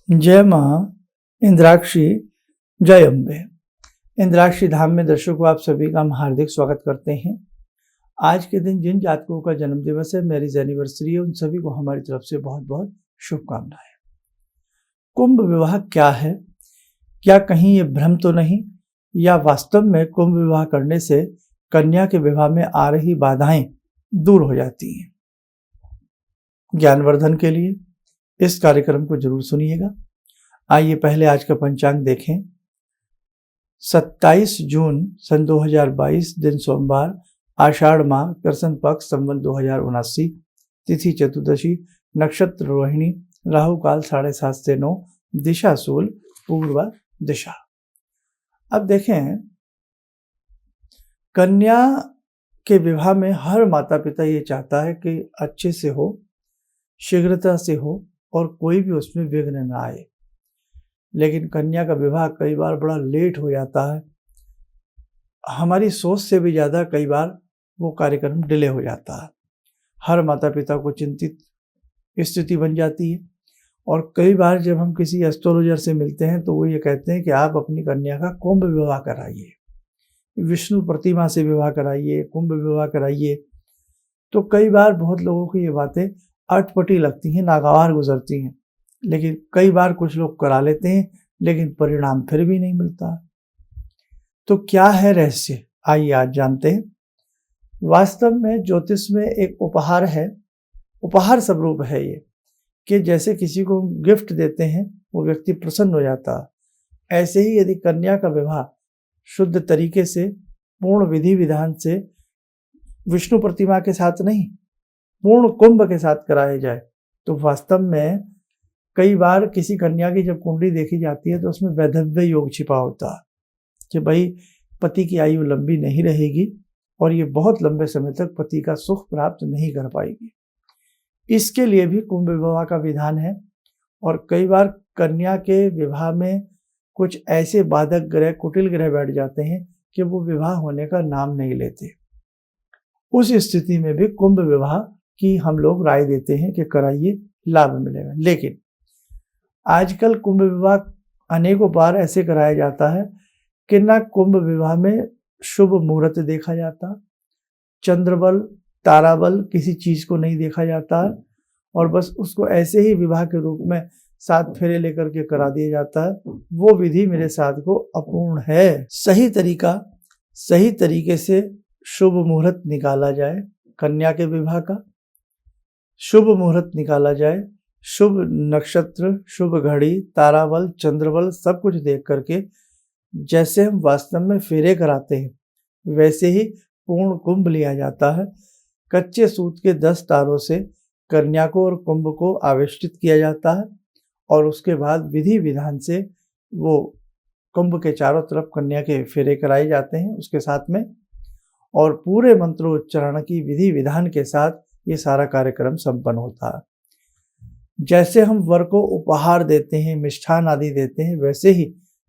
जय मां इंद्राक्षी, जय अम्बे। इंद्राक्षी धाम में दर्शकों आप सभी का हम हार्दिक स्वागत करते हैं। आज के दिन जिन जातकों का जन्म दिवस है, मैरिज एनिवर्सरी है, उन सभी को हमारी तरफ से बहुत बहुत शुभकामनाएं। कुंभ विवाह क्या है? क्या कहीं ये भ्रम तो नहीं, या वास्तव में कुंभ विवाह करने से कन्या के विवाह में आ रही बाधाएं दूर हो जाती हैं? ज्ञानवर्धन के लिए इस कार्यक्रम को जरूर सुनिएगा। आइए पहले आज का पंचांग देखें। 27 जून सन 2022 दिन सोमवार, आषाढ़ माह, कृष्ण पक्ष, संवत 2079, तिथि चतुर्दशी, नक्षत्र रोहिणी, राहु काल 7:30 से 9, दिशा शूल, पूर्व दिशा। अब देखें, कन्या के विवाह में हर माता पिता ये चाहता है कि अच्छे से हो, शीघ्रता से हो और कोई भी उसमें विघ्न न आए। लेकिन कन्या का विवाह कई बार बड़ा लेट हो जाता है। हमारी सोच से भी ज़्यादा कई बार वो कार्यक्रम डिले हो जाता है। हर माता पिता को चिंतित स्थिति बन जाती है। और कई बार जब हम किसी एस्ट्रोलॉजर से मिलते हैं तो वो ये कहते हैं कि आप अपनी कन्या का कुंभ विवाह कराइए, विष्णु प्रतिमा से विवाह कराइए, कुंभ विवाह कराइए। तो कई बार बहुत लोगों को ये बातें अटपटी लगती हैं, नागवार गुजरती हैं। लेकिन कई बार कुछ लोग करा लेते हैं, लेकिन परिणाम फिर भी नहीं मिलता। तो क्या है रहस्य, आइए आज जानते हैं। वास्तव में ज्योतिष में एक उपहार है, उपहार स्वरूप है ये, कि जैसे किसी को गिफ्ट देते हैं वो व्यक्ति प्रसन्न हो जाता है। ऐसे ही यदि कन्या का विवाह शुद्ध तरीके से, पूर्ण विधि विधान से, विष्णु प्रतिमा के साथ नहीं, पूर्ण कुंभ के साथ कराया जाए, तो वास्तव में कई बार किसी कन्या की जब कुंडली देखी जाती है तो उसमें वैधव्य योग छिपा होता है कि भाई पति की आयु लंबी नहीं रहेगी और ये बहुत लंबे समय तक पति का सुख प्राप्त नहीं कर पाएगी। इसके लिए भी कुंभ विवाह का विधान है। और कई बार कन्या के विवाह में कुछ ऐसे बाधक ग्रह, कुटिल ग्रह बैठ जाते हैं कि वो विवाह होने का नाम नहीं लेते। उस स्थिति में भी कुंभ विवाह की हम लोग राय देते हैं कि कराइए, लाभ मिलेगा। लेकिन आजकल कुंभ विवाह अनेकों बार ऐसे कराया जाता है कि ना कुंभ विवाह में शुभ मुहूर्त देखा जाता, चंद्रबल, ताराबल, किसी चीज को नहीं देखा जाता है, और बस उसको ऐसे ही विवाह के रूप में 7 फेरे लेकर के करा दिया जाता है। वो विधि मेरे साथ को अपूर्ण है। सही तरीके से शुभ मुहूर्त निकाला जाए, कन्या के विवाह का शुभ मुहूर्त निकाला जाए, शुभ नक्षत्र, शुभ घड़ी, ताराबल, चंद्रबल सब कुछ देख करके जैसे हम वास्तव में फेरे कराते हैं वैसे ही पूर्ण कुंभ लिया जाता है। कच्चे सूत के 10 तारों से कन्या को और कुंभ को आवेष्टित किया जाता है और उसके बाद विधि विधान से वो कुंभ के चारों तरफ कन्या के फेरे कराए जाते हैं उसके साथ में, और पूरे मंत्रोच्चारण की विधि विधान के साथ ये सारा कार्यक्रम संपन्न होता है। जैसे हम वर को उपहार देते हैं, मिष्ठान आदि देते हैं, वैसे ही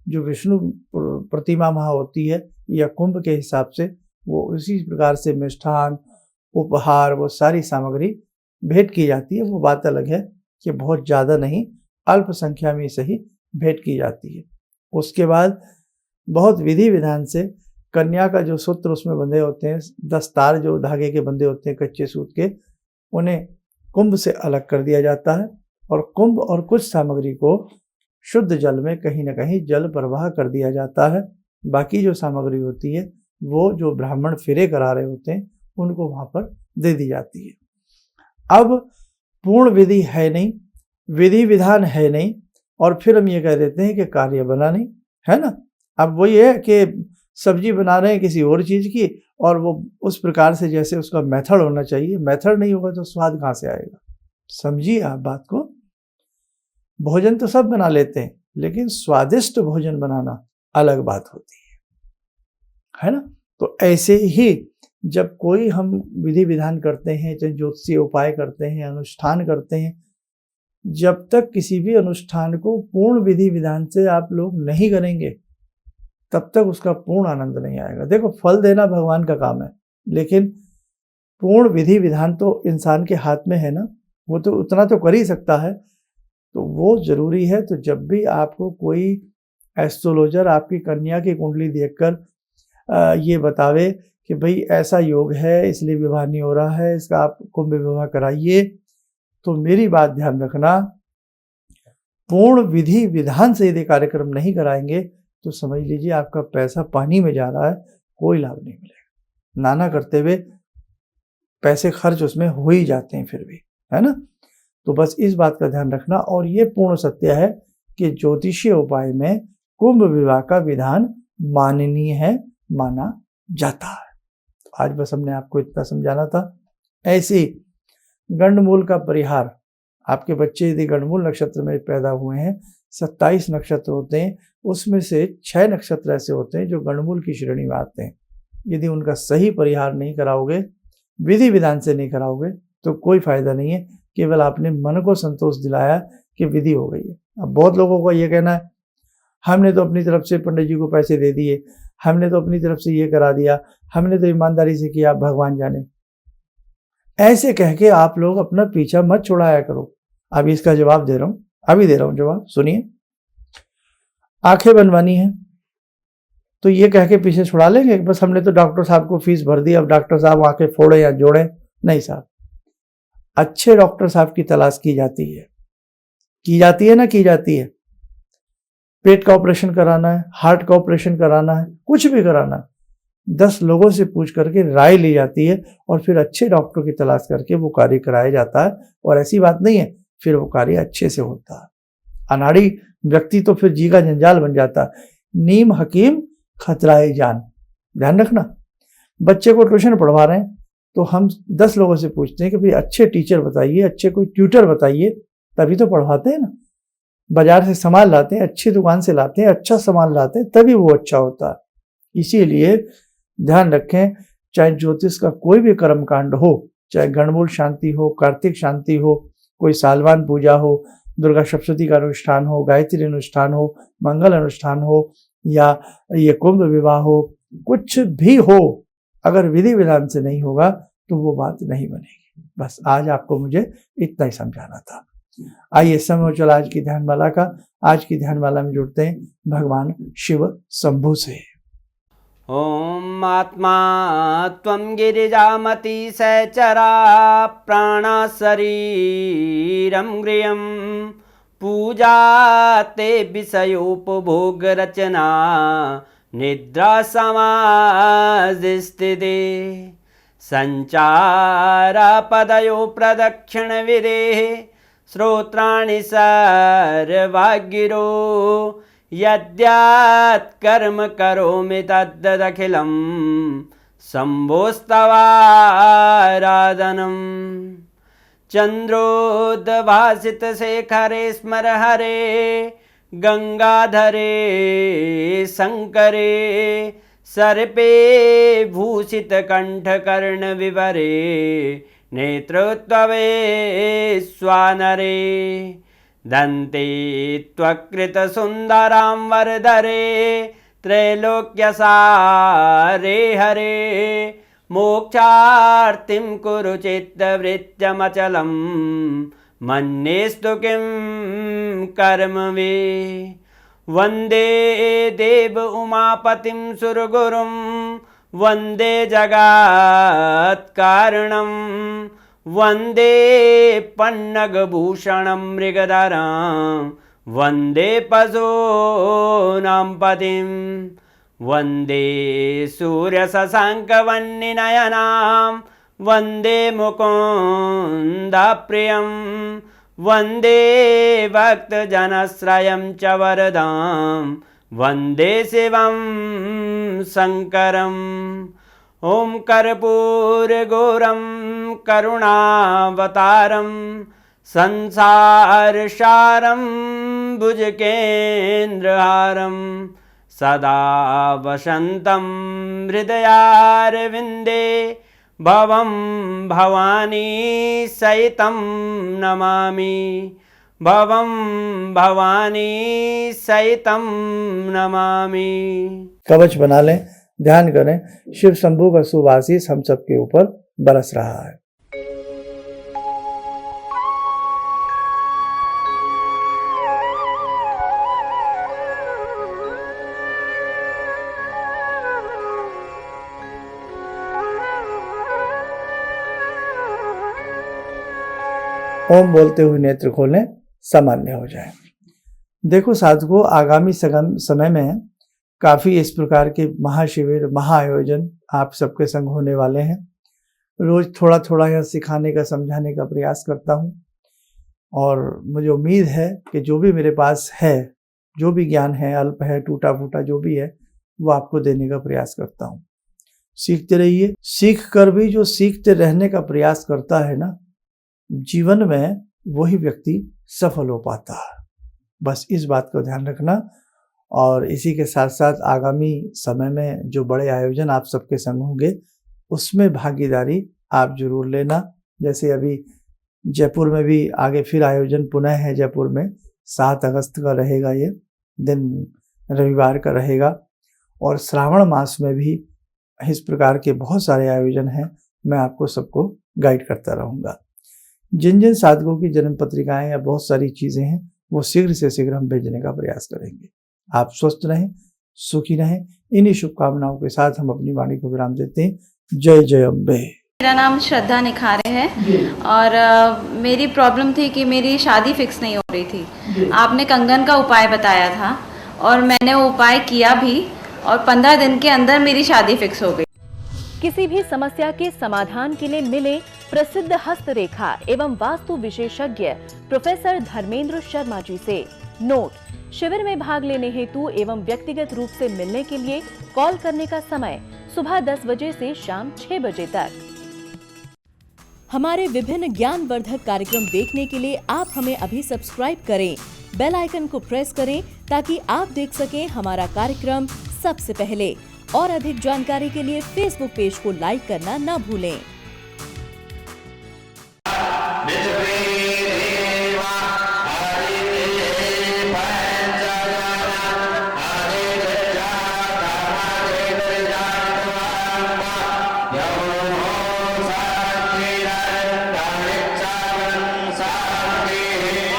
जो विष्णु प्रतिमा वहाँ होती है या कुंभ के हिसाब से वो उसी प्रकार से मिष्ठान, उपहार, वो सारी सामग्री भेंट की जाती है। वो बात अलग है कि बहुत ज़्यादा नहीं, अल्प संख्या में सही भेंट की जाती है। उसके बाद बहुत विधि विधान से कन्या का जो सूत्र उसमें बंधे होते हैं, 10 तार जो धागे के बंधे होते हैं कच्चे सूत के, उन्हें कुंभ से अलग कर दिया जाता है और कुंभ और कुछ सामग्री को शुद्ध जल में कहीं ना कहीं जल प्रवाह कर दिया जाता है। बाकी जो सामग्री होती है वो जो ब्राह्मण फेरे करा रहे होते हैं उनको वहां पर दे दी जाती है। अब पूर्ण विधि है नहीं, विधि विधान है नहीं, और फिर हम ये कह देते हैं कि कार्य बना नहीं, है ना। अब वो ये है कि सब्जी बना रहे हैं किसी और चीज की, और वो उस प्रकार से जैसे उसका मेथड होना चाहिए, मेथड नहीं होगा तो स्वाद कहाँ से आएगा। समझिए आप बात को। भोजन तो सब बना लेते हैं, लेकिन स्वादिष्ट भोजन बनाना अलग बात होती है ना। तो ऐसे ही जब कोई हम विधि विधान करते हैं, चाहे ज्योतिषीय उपाय करते हैं, अनुष्ठान करते हैं, जब तक किसी भी अनुष्ठान को पूर्ण विधि विधान से आप लोग नहीं करेंगे तब तक उसका पूर्ण आनंद नहीं आएगा। देखो, फल देना भगवान का काम है, लेकिन पूर्ण विधि विधान तो इंसान के हाथ में है ना। वो तो उतना तो कर ही सकता है तो वो जरूरी है। तो जब भी आपको कोई एस्ट्रोलॉजर आपकी कन्या की कुंडली देखकर ये बतावे कि भाई ऐसा योग है इसलिए विवाह नहीं हो रहा है, इसका आप कुंभ विवाह कराइए, तो मेरी बात ध्यान रखना, पूर्ण विधि विधान से यदि कार्यक्रम नहीं कराएंगे तो समझ लीजिए आपका पैसा पानी में जा रहा है, कोई लाभ नहीं मिलेगा। नाना करते हुए पैसे खर्च उसमें हो ही जाते हैं फिर भी, है ना। तो बस इस बात का ध्यान रखना। और ये पूर्ण सत्य है कि ज्योतिषीय उपाय में कुंभ विवाह का विधान माननीय है, माना जाता है। तो आज बस हमने आपको इतना समझाना था। ऐसे गंडमूल का परिहार, आपके बच्चे यदि गंडमूल नक्षत्र में पैदा हुए हैं, 27 नक्षत्र होते हैं, उसमें से 6 नक्षत्र ऐसे होते हैं जो गंडमूल की श्रेणी में आते हैं। यदि उनका सही परिहार नहीं कराओगे, विधि विधान से नहीं कराओगे, तो कोई फायदा नहीं है, केवल आपने मन को संतोष दिलाया कि विधि हो गई है। अब बहुत लोगों का ये कहना है हमने तो अपनी तरफ से पंडित जी को पैसे दे दिए, हमने तो अपनी तरफ से ये करा दिया, हमने तो ईमानदारी से किया, भगवान जाने। ऐसे कह के आप लोग अपना पीछा मत छुड़ाया करो। अभी इसका जवाब दे रहा हूं, अभी दे रहा हूं जवाब, सुनिए। आंखें बनवानी है तो ये कह के पीछे छुड़ा लेंगे बस हमने तो डॉक्टर साहब को फीस भर दी, अब डॉक्टर साहब आंखें फोड़े या जोड़े? नहीं साहब, अच्छे डॉक्टर साहब की तलाश की जाती है ना, की जाती है। पेट का ऑपरेशन कराना है, हार्ट का ऑपरेशन कराना है, कुछ भी कराना है, 10 लोगों से पूछ करके राय ली जाती है और फिर अच्छे डॉक्टर की तलाश करके वो कार्य कराया जाता है। और ऐसी बात नहीं है, फिर वो कार्य अच्छे से होता है। अनाड़ी व्यक्ति तो फिर जी का जंजाल बन जाता है। नीम हकीम खतराए जान, ध्यान रखना। बच्चे को ट्यूशन पढ़वा रहे हैं तो हम 10 लोगों से पूछते हैं कि भाई अच्छे टीचर बताइए, अच्छे कोई ट्यूटर बताइए, तभी तो पढ़वाते हैं ना। बाजार से सामान लाते हैं, अच्छी दुकान से लाते हैं, अच्छा सामान लाते हैं, तभी वो अच्छा होता है। इसीलिए ध्यान रखें, चाहे ज्योतिष का कोई भी कर्म कांड हो, चाहे गणमूल शांति हो, कार्तिक शांति हो, कोई सालवान पूजा हो, दुर्गा सप्तशती का अनुष्ठान हो, गायत्री अनुष्ठान हो, मंगल अनुष्ठान हो, या ये कुंभ विवाह हो, कुछ भी हो, अगर विधि विधान से नहीं होगा तो वो बात नहीं बनेगी। बस आज आपको मुझे इतना ही समझाना था। आइए समय हो चला आज की ध्यानमाला का। आज की ध्यानमाला में जुड़ते हैं भगवान शिव शंभु से। ओम आत्मा त्वं गिरिजामति सहचरा प्राणा शरीरं गृहं पूजा ते विषयोपभोग रचना निद्रा समाधिस्थिते संचारा पदयो प्रदक्षिण विदेः श्रोत्राणि सर्वागिरो यद्यात् कर्म करोमि तद्दखिलं शम्भोस्तवाराधनम् चन्द्रोद्भासितशेखरे स्मर हरे गंगाधरे शंकरे सर्पे भूषितकण्ठकर्णविवरे नेत्रोत्तवे स्वानरे दन्ते त्वकृतसुन्दराम्बरधरे त्रैलोक्यसारे हरे मोक्षार्तिं कुरु चित्तवृत्त्यमचलं मन्येस्तु किं कर्म वे वन्दे देव उमापतिं सुरगुरुं वन्दे जगत्कारणं वन्दे पन्नगभूषणं मृगधरं वन्दे पशूनां पतिं वन्दे सूर्यशशाङ्कवह्निनयनां वन्दे मुकुन्दप्रियं वन्दे भक्तजनश्रयं च वरदां वन्दे शिवं शङ्करम् ॐ कर्पूरगौरं करुणावतारं संसारसारं भुजगेन्द्रहारं सदा वसन्तं हृदयारविन्दे भवं भवानी सहितं नमामि भवं भवानी सहितं नमामि। कवच बना लें, ध्यान करें, शिव शंभु का शुभ आशीष हम सबके ऊपर बरस रहा है। ओम बोलते हुए नेत्र खोलें, सामान्य हो जाए। देखो साधकों, आगामी समय में काफ़ी इस प्रकार के महाशिविर, महाआयोजन आप सबके संग होने वाले हैं। रोज़ थोड़ा थोड़ा यह सिखाने का, समझाने का प्रयास करता हूँ और मुझे उम्मीद है कि जो भी मेरे पास है, जो भी ज्ञान है, अल्प है, टूटा फूटा जो भी है, वो आपको देने का प्रयास करता हूँ। सीखते रहिए। सीख कर भी जो सीखते रहने का प्रयास करता है ना, जीवन में वही व्यक्ति सफल हो पाता है। बस इस बात को ध्यान रखना। और इसी के साथ साथ आगामी समय में जो बड़े आयोजन आप सबके संग होंगे, उसमें भागीदारी आप जरूर लेना। जैसे अभी जयपुर में भी आगे फिर आयोजन पुनः है। जयपुर में 7 अगस्त का रहेगा, ये दिन रविवार का रहेगा। और श्रावण मास में भी इस प्रकार के बहुत सारे आयोजन हैं। मैं आपको सबको गाइड करता रहूँगा। जिन जिन साधकों की जन्म पत्रिकाएं या बहुत सारी चीज़ें हैं, वो शीघ्र से शीघ्र हम भेजने का प्रयास करेंगे। आप स्वस्थ रहें, सुखी रहें। इन्हीं शुभकामनाओं के साथ हम अपनी वाणी को विराम देते हैं। जय जय अम्बे। मेरा नाम श्रद्धा निखारे है और मेरी प्रॉब्लम थी कि मेरी शादी फिक्स नहीं हो रही थी। आपने कंगन का उपाय बताया था और मैंने वो उपाय किया भी और 15 दिन के अंदर मेरी शादी फिक्स हो गई। किसी भी समस्या के समाधान के लिए मिले प्रसिद्ध हस्तरेखा एवं वास्तु विशेषज्ञ प्रोफेसर धर्मेंद्र शर्मा जी से। नोट: शिविर में भाग लेने हेतु एवं व्यक्तिगत रूप से मिलने के लिए कॉल करने का समय सुबह 10 बजे से शाम 6 बजे तक। हमारे विभिन्न ज्ञानवर्धक कार्यक्रम देखने के लिए आप हमें अभी सब्सक्राइब करें, बेल आइकन को प्रेस करें ताकि आप देख सकें हमारा कार्यक्रम सबसे पहले। और अधिक जानकारी के लिए फेसबुक पेज को लाइक करना न भूलें।